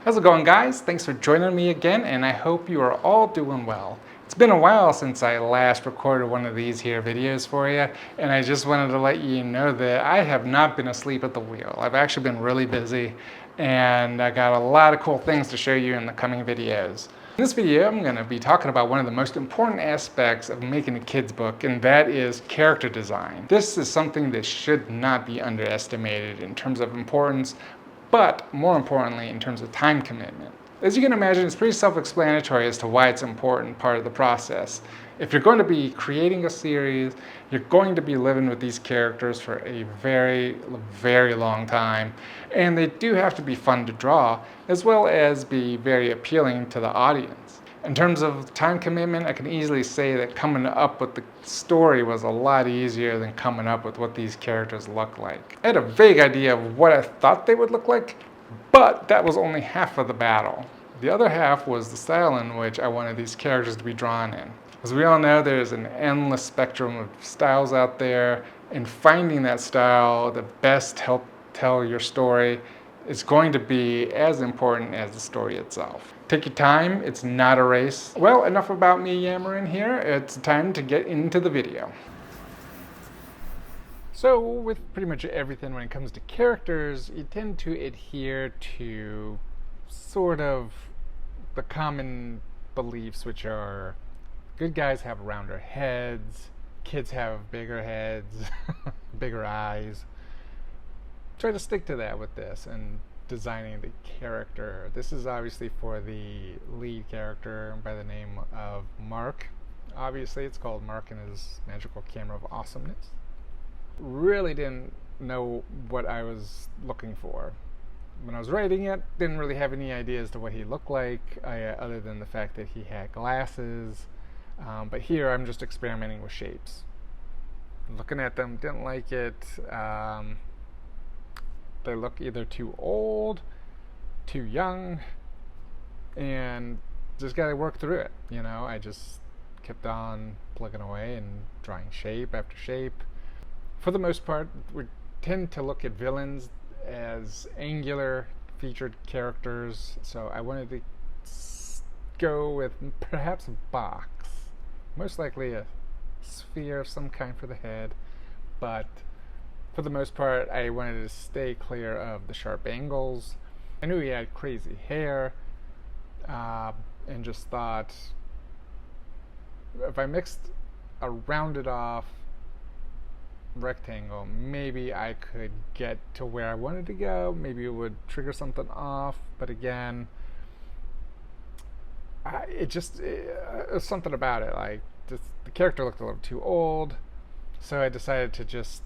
How's it going, guys? Thanks for joining me again, and I hope you are all doing well. It's been a while since I last recorded one of these here videos for you, and I just wanted to let you know that I have not been asleep at the wheel. I've actually been really busy, and I got a lot of cool things to show you in the coming videos. In this video, I'm going to be talking about one of the most important aspects of making a kid's book, and that is character design. This is something that should not be underestimated in terms of importance, but more importantly, in terms of time commitment. As you can imagine, it's pretty self-explanatory as to why it's an important part of the process. If you're going to be creating a series, you're going to be living with these characters for a very, very long time, and they do have to be fun to draw, as well as be very appealing to the audience. In terms of time commitment, I can easily say that coming up with the story was a lot easier than coming up with what these characters look like. I had a vague idea of what I thought they would look like, but that was only half of the battle. The other half was the style in which I wanted these characters to be drawn in. As we all know, there's an endless spectrum of styles out there, and finding that style that best help tell your story is going to be as important as the story itself. Take your time, it's not a race. Well, enough about me yammering here. It's time to get into the video. So with pretty much everything when it comes to characters, you tend to adhere to sort of the common beliefs, which are good guys have rounder heads, kids have bigger heads, bigger eyes. Try to stick to that with this and designing the character. This is obviously for the lead character by the name of Mark. Obviously it's called Mark and his magical camera of awesomeness. Really didn't know what I was looking for. When I was writing it, didn't really have any idea as to what he looked like, other than the fact that he had glasses. But here I'm just experimenting with shapes. Looking at them, didn't like it. They look either too old, too young, and just got to work through it. I just kept on plugging away and drawing shape after shape. For the most part, we tend to look at villains as angular featured characters, so I wanted to go with perhaps a box. Most likely a sphere of some kind for the head, but for the most part, I wanted to stay clear of the sharp angles. I knew he had crazy hair, and just thought if I mixed a rounded off rectangle, maybe I could get to where I wanted to go. Maybe it would trigger something off, but again, it was something about it. Like, just the character looked a little too old, so I decided to just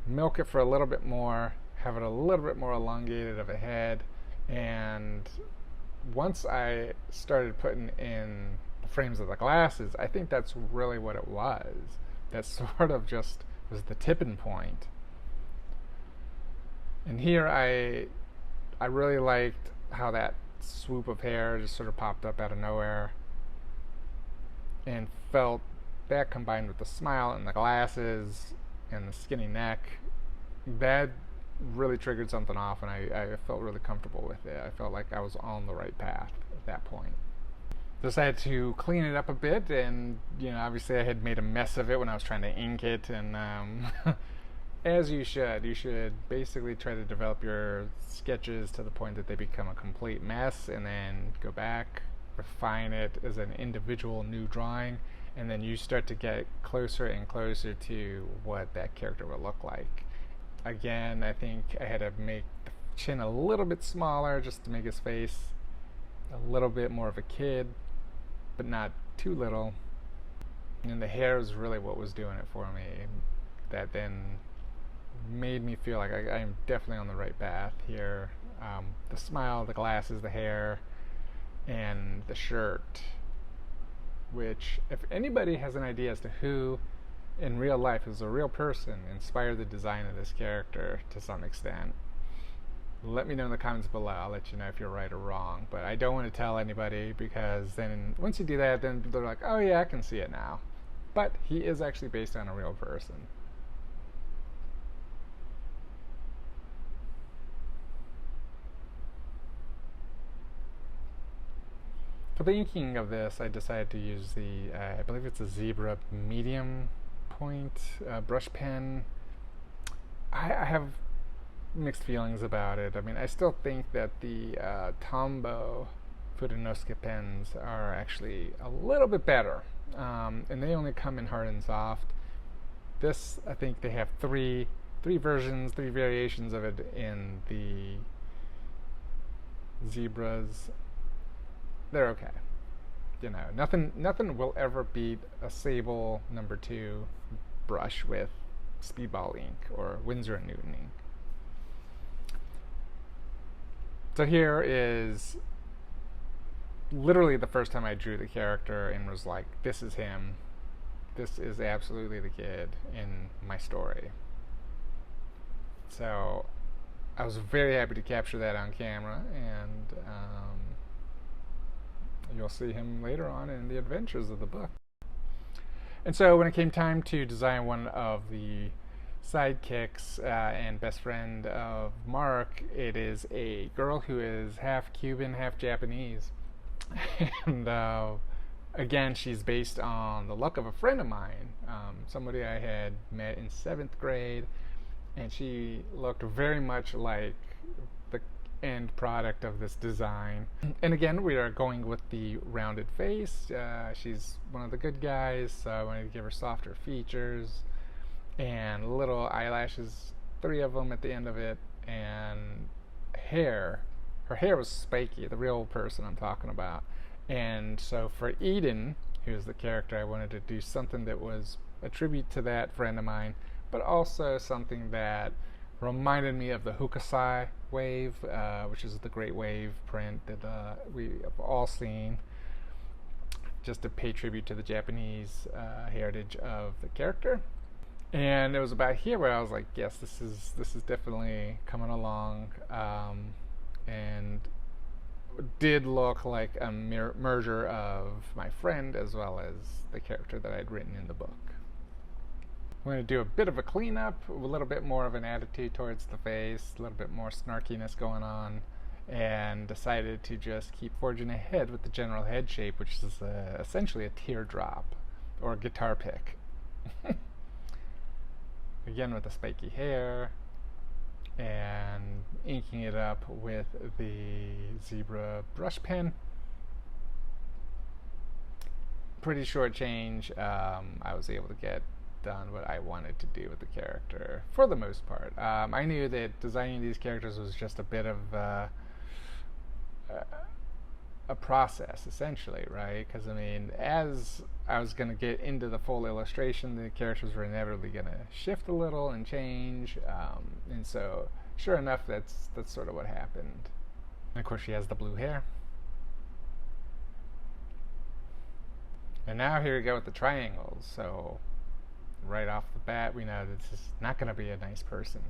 milk it for a little bit more, have it a little bit more elongated of a head, and once I started putting in the frames of the glasses, I think that's really what it was. That sort of just was the tipping point. And here I really liked how that swoop of hair just sort of popped up out of nowhere, and felt that combined with the smile and the glasses and the skinny neck, that really triggered something off, and I felt really comfortable with it. I felt like I was on the right path at that point. Decided to clean it up a bit, and obviously I had made a mess of it when I was trying to ink it, and as you should basically try to develop your sketches to the point that they become a complete mess, and then go back, refine it as an individual new drawing, and then you start to get closer and closer to what that character would look like. Again, I think I had to make the chin a little bit smaller just to make his face a little bit more of a kid, but not too little. And the hair was really what was doing it for me. That then made me feel like I am definitely on the right path here. The smile, the glasses, the hair, and the shirt, which, if anybody has an idea as to who in real life is a real person inspired the design of this character to some extent, let me know in the comments below. I'll let you know if you're right or wrong, but I don't want to tell anybody, because then once you do that, then they're like, oh yeah, I can see it now. But he is actually based on a real person. For the inking of this, I decided to use the, I believe it's a zebra medium point brush pen. I have mixed feelings about it. I mean, I still think that the Tombow Fudenosuke pens are actually a little bit better, and they only come in hard and soft. This, I think they have three versions, three variations of it in the zebras. They're okay. You know, nothing will ever beat a Sable #2 brush with Speedball ink or Winsor & Newton ink. So here is literally the first time I drew the character and was like, this is him. This is absolutely the kid in my story. So I was very happy to capture that on camera, and you'll see him later on in the adventures of the book. And so when it came time to design one of the sidekicks and best friend of Mark, it is a girl who is half Cuban, half Japanese. And again, she's based on the look of a friend of mine, somebody I had met in 7th grade, and she looked very much like the end product of this design. And again, we are going with the rounded face. She's one of the good guys, so I wanted to give her softer features and little eyelashes, 3 of them at the end of it, and hair. Her hair was spiky, the real person I'm talking about. And so for Eden, who's the character, I wanted to do something that was a tribute to that friend of mine, but also something that reminded me of the Hokusai wave, which is the great wave print that we have all seen, just to pay tribute to the Japanese heritage of the character. And it was about here where I was like, yes, this is definitely coming along, and did look like a merger of my friend as well as the character that I'd written in the book. I'm going to do a bit of a cleanup, a little bit more of an attitude towards the face, a little bit more snarkiness going on, and decided to just keep forging ahead with the general head shape, which is essentially a teardrop or a guitar pick. Again with the spiky hair, and inking it up with the zebra brush pen. Pretty short change. I was able to get done what I wanted to do with the character for the most part. I knew that designing these characters was just a bit of a process, essentially, right? Because I mean, as I was going to get into the full illustration, the characters were inevitably going to shift a little and change, and so sure enough, that's sort of what happened. And of course, she has the blue hair. And now here we go with the triangles. So right off the bat, we know that this is not going to be a nice person.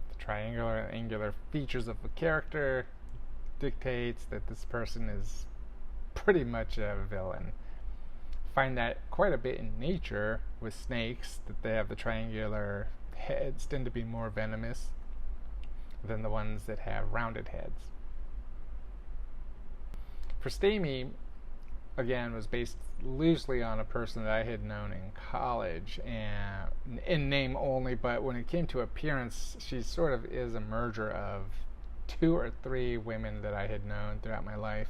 The triangular and angular features of the character dictates that this person is pretty much a villain. Find that quite a bit in nature with snakes, that they have the triangular heads tend to be more venomous than the ones that have rounded heads. For Stamy, again, was based loosely on a person that I had known in college, and in name only, but when it came to appearance, she sort of is a merger of 2 or 3 women that I had known throughout my life.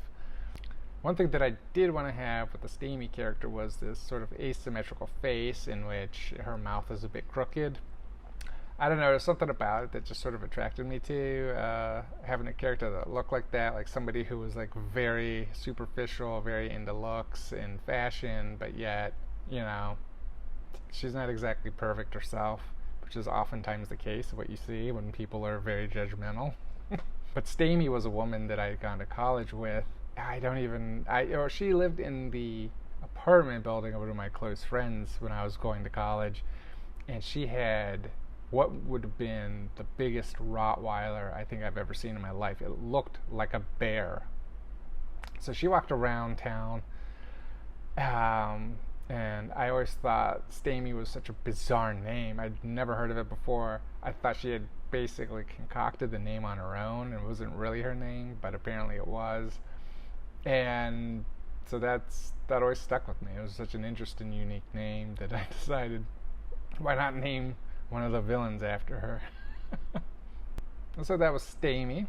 One thing that I did want to have with the Stamy character was this sort of asymmetrical face in which her mouth is a bit crooked. I don't know, there's something about it that just sort of attracted me to having a character that looked like that, like somebody who was like very superficial, very into looks and fashion, but yet, you know, she's not exactly perfect herself, which is oftentimes the case of what you see when people are very judgmental. But Stamy was a woman that I had gone to college with. She lived in the apartment building of one of my close friends when I was going to college, and she had what would have been the biggest Rottweiler I think I've ever seen in my life. It looked like a bear. So she walked around town, and I always thought Stamy was such a bizarre name. I'd never heard of it before. I thought she had basically concocted the name on her own and it wasn't really her name, but apparently it was. And so that always stuck with me. It was such an interesting, unique name that I decided, why not name one of the villains after her? And so that was Stamy.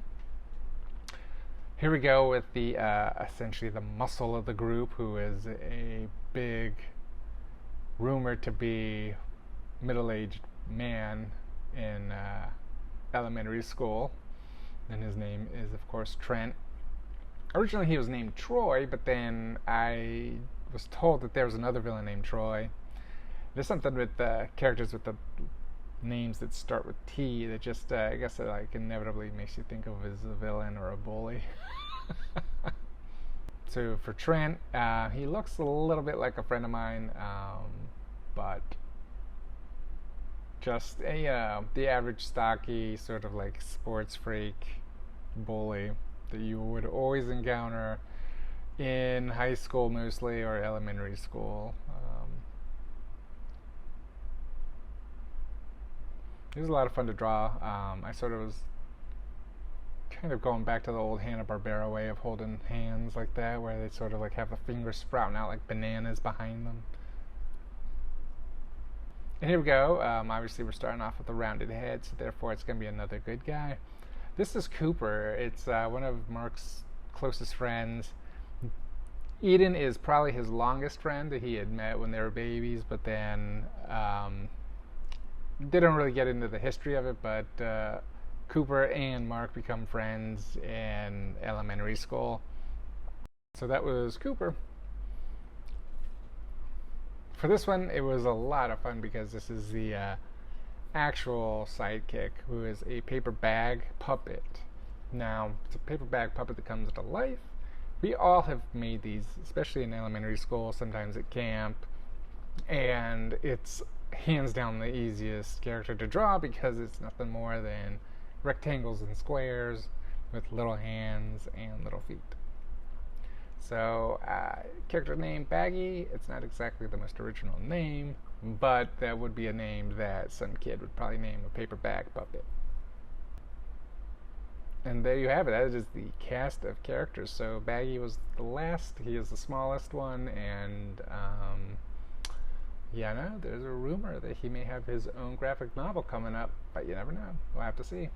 Here we go with the essentially the muscle of the group, who is a big, rumored to be middle-aged man in elementary school. And his name is, of course, Trent. Originally he was named Troy, but then I was told that there was another villain named Troy. There's something with the characters with the names that start with T that just, I guess it like inevitably makes you think of as a villain or a bully. So for Trent, he looks a little bit like a friend of mine, but just the average stocky sort of like sports freak bully that you would always encounter in high school mostly, or elementary school. It was a lot of fun to draw. I sort of was kind of going back to the old Hanna-Barbera way of holding hands like that, where they sort of like have the fingers sprouting out like bananas behind them. And here we go. Obviously we're starting off with a rounded head, so therefore it's going to be another good guy. This is Cooper. It's one of Mark's closest friends. Eden is probably his longest friend that he had met when they were babies, but then didn't really get into the history of it, but Cooper and Mark become friends in elementary school. So that was Cooper. For this one, it was a lot of fun because this is the actual sidekick, who is a paper bag puppet. Now, it's a paper bag puppet that comes to life. We all have made these, especially in elementary school, sometimes at camp, and it's hands down the easiest character to draw because it's nothing more than rectangles and squares with little hands and little feet. So, character name Baggy, it's not exactly the most original name, but that would be a name that some kid would probably name a paper bag puppet. And there you have it. That is the cast of characters. So Baggy was the last. He is the smallest one, and yeah, no, there's a rumor that he may have his own graphic novel coming up, but you never know. We'll have to see.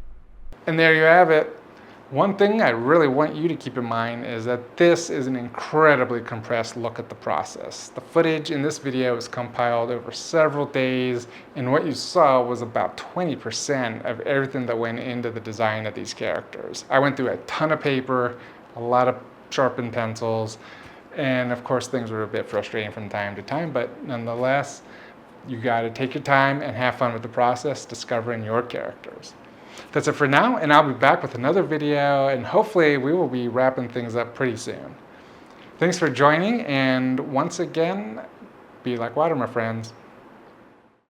And there you have it. One thing I really want you to keep in mind is that this is an incredibly compressed look at the process. The footage in this video was compiled over several days, and what you saw was about 20% of everything that went into the design of these characters. I went through a ton of paper, a lot of sharpened pencils, and of course things were a bit frustrating from time to time, but nonetheless, you gotta take your time and have fun with the process, discovering your characters. That's it for now, and I'll be back with another video, and hopefully we will be wrapping things up pretty soon. Thanks for joining, and once again, be like water, my friends.